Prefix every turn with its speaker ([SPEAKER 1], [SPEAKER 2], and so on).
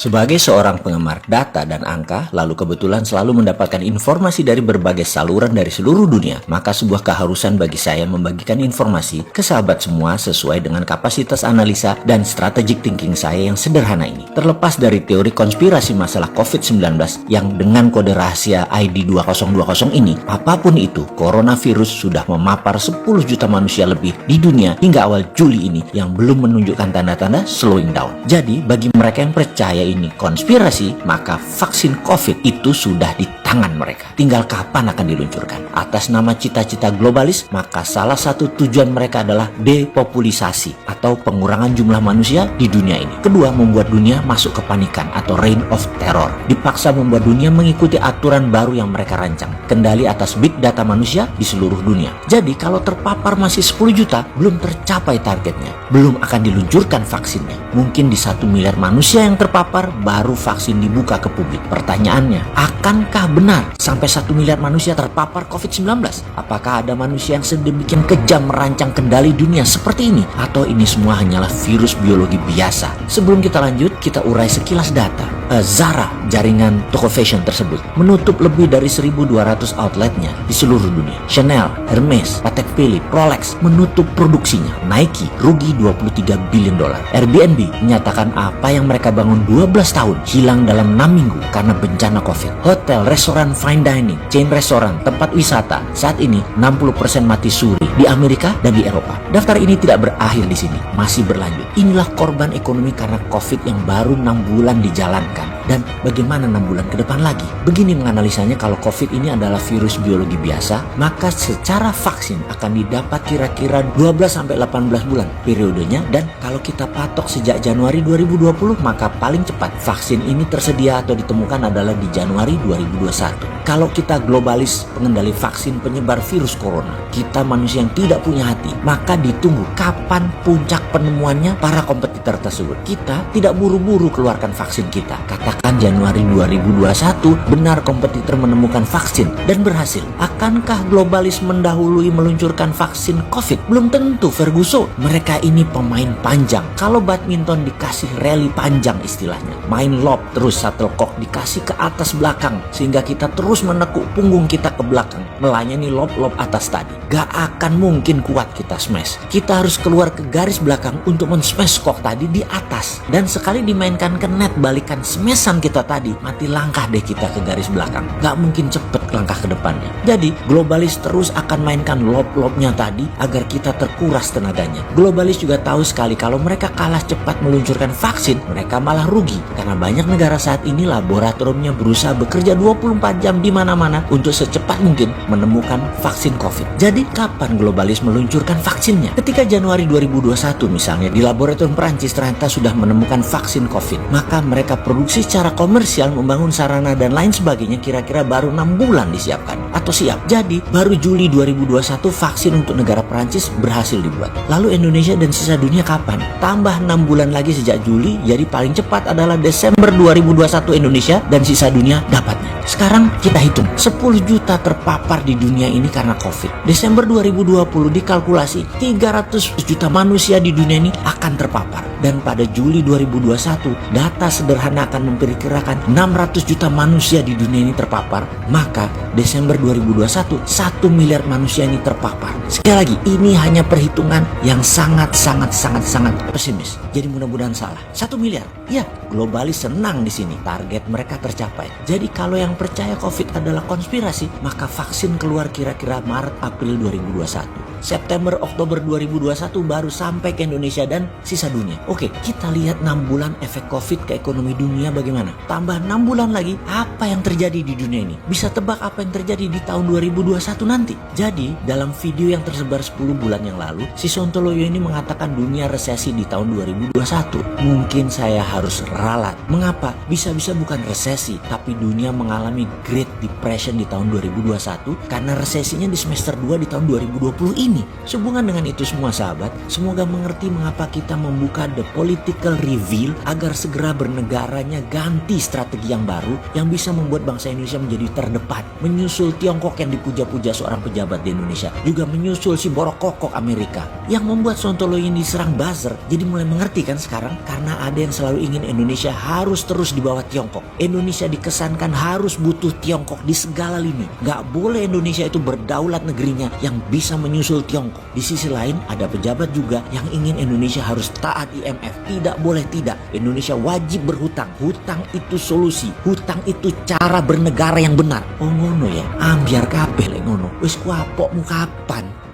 [SPEAKER 1] Sebagai seorang penggemar data dan angka, lalu kebetulan selalu mendapatkan informasi dari berbagai saluran dari seluruh dunia, maka sebuah keharusan bagi saya membagikan informasi ke sahabat semua sesuai dengan kapasitas analisa dan strategic thinking saya yang sederhana ini. Terlepas dari teori konspirasi masalah COVID-19 yang dengan kode rahasia ID 2020 ini, apapun itu, coronavirus sudah memapar 10 juta manusia lebih di dunia hingga awal Juli ini yang belum menunjukkan tanda-tanda slowing down. Jadi, bagi mereka yang percaya ini konspirasi, maka vaksin COVID itu sudah di tangan mereka. Tinggal kapan akan diluncurkan. Atas nama cita-cita globalis, maka salah satu tujuan mereka adalah depopulisasi atau pengurangan jumlah manusia di dunia ini. Kedua, membuat dunia masuk kepanikan atau reign of terror. Dipaksa membuat dunia mengikuti aturan baru yang mereka rancang. Kendali atas big data manusia di seluruh dunia. Jadi kalau terpapar masih 10 juta, belum tercapai targetnya. Belum akan diluncurkan vaksinnya. Mungkin di 1 miliar manusia yang terpapar, baru vaksin dibuka ke publik. Pertanyaannya, akankah benar sampai 1 miliar manusia terpapar COVID-19? Apakah ada manusia yang sedemikian kejam merancang kendali dunia seperti ini? Atau ini semua hanyalah virus biologi biasa? Sebelum kita lanjut, kita urai sekilas data. Zara, jaringan toko fashion tersebut, menutup lebih dari 1.200 outletnya di seluruh dunia. Chanel, Hermes, Patek Philippe, Rolex menutup produksinya. Nike rugi $23 billion. Airbnb menyatakan apa yang mereka bangun 12 tahun hilang dalam 6 minggu karena bencana COVID. Hotel, restoran, fine dining, chain restoran, tempat wisata saat ini 60% mati suri di Amerika dan di Eropa. Daftar ini tidak berakhir di sini, masih berlanjut. Inilah korban ekonomi karena COVID yang baru 6 bulan dijalankan. Dan bagaimana 6 bulan ke depan lagi? Begini menganalisanya, kalau COVID ini adalah virus biologi biasa, maka secara vaksin akan didapat kira-kira 12-18 bulan periodenya. Dan kalau kita patok sejak Januari 2020, maka paling cepat vaksin ini tersedia atau ditemukan adalah di Januari 2021. Kalau kita globalis pengendali vaksin penyebar virus corona, kita manusia yang tidak punya hati, maka ditunggu kapan puncak penemuannya para kompetitor tersebut. Kita tidak buru-buru keluarkan vaksin kita. Katakan Januari 2021 benar kompetitor menemukan vaksin dan berhasil. Akankah globalis mendahului meluncurkan vaksin COVID? Belum tentu, Ferguson. Mereka ini pemain panjang. Kalau badminton dikasih rally panjang istilahnya. Main lob terus shuttlecock dikasih ke atas belakang sehingga kita terus menekuk punggung kita ke belakang melayani lob-lob atas tadi. Gak akan mungkin kuat kita smash. Kita harus keluar ke garis belakang untuk men-smash kok tadi di atas. Dan sekali dimainkan ke net balikan smashan kita tadi, mati langkah deh kita ke garis belakang. Gak mungkin cepet langkah ke depannya. Jadi globalis terus akan mainkan lob-lobnya tadi agar kita terkuras tenaganya. Globalis juga tahu sekali kalau mereka kalah cepat meluncurkan vaksin, mereka malah rugi. Karena banyak negara saat ini laboratoriumnya berusaha bekerja 24 jam di mana-mana untuk secepat mungkin menemukan vaksin COVID. Jadi kapan globalis meluncurkan vaksinnya? Ketika Januari 2021 misalnya di laboratorium Perancis ternyata sudah menemukan vaksin COVID, maka mereka produksi secara komersial, membangun sarana dan lain sebagainya, kira-kira baru 6 bulan disiapkan atau siap. Jadi baru Juli 2021 vaksin untuk negara Perancis berhasil dibuat. Lalu Indonesia dan sisa dunia kapan? Tambah 6 bulan lagi sejak Juli, jadi paling cepat adalah Desember 2021 Indonesia dan sisa dunia dapatnya. Sekarang kita hitung 10 juta terpapar di dunia ini karena COVID. Desember 2020 dikalkulasi 300 juta manusia di dunia ini akan terpapar. Dan pada Juli 2021 data sederhana akan memperkirakan 600 juta manusia di dunia ini terpapar. Maka Desember 2021 1 miliar manusia ini terpapar. Sekali lagi, ini hanya perhitungan yang sangat pesimis. Jadi mudah-mudahan salah. 1 miliar. Ya, globalis senang di sini. Target mereka tercapai. Jadi kalau yang percaya COVID adalah konspirasi, maka vaksin keluar kira-kira Maret April 2021. September Oktober 2021 baru sampai ke Indonesia dan sisa dunia. Oke, kita lihat 6 bulan efek COVID ke ekonomi dunia bagaimana. Tambah 6 bulan lagi, apa yang terjadi di dunia ini? Bisa tebak apa yang terjadi di tahun 2021 nanti? Jadi, dalam video yang tersebar 10 bulan yang lalu, si Sontoloyo ini mengatakan dunia resesi di tahun 2021. Mungkin saya harus ralat. Mengapa? Bisa-bisa bukan resesi, tapi dunia mengalami Great Depression di tahun 2021 karena resesinya di semester 2 di tahun 2020 ini. Sehubungan dengan itu semua sahabat, semoga mengerti mengapa kita membuka the political reveal agar segera bernegaranya ganti strategi yang baru yang bisa membuat bangsa Indonesia menjadi terdepan. Menyusul Tiongkok yang dipuja-puja seorang pejabat di Indonesia, juga menyusul si borok kokok Amerika yang membuat Sontoloyo ini diserang buzzer. Jadi mulai mengerti kan sekarang, karena ada yang selalu ingin Indonesia harus terus di bawah Tiongkok. Indonesia dikesankan harus butuh Tiongkok di segala lini. Gak boleh Indonesia itu berdaulat negerinya yang bisa menyusul Tiongkok. Di sisi lain ada pejabat juga yang ingin Indonesia harus taat IMF. Tidak boleh tidak. Indonesia wajib berhutang. Hutang itu solusi. Hutang itu cara bernegara yang benar. Oh ngono ya. Ambiar kabeh lek ngono. Wis kuapokmu kapan?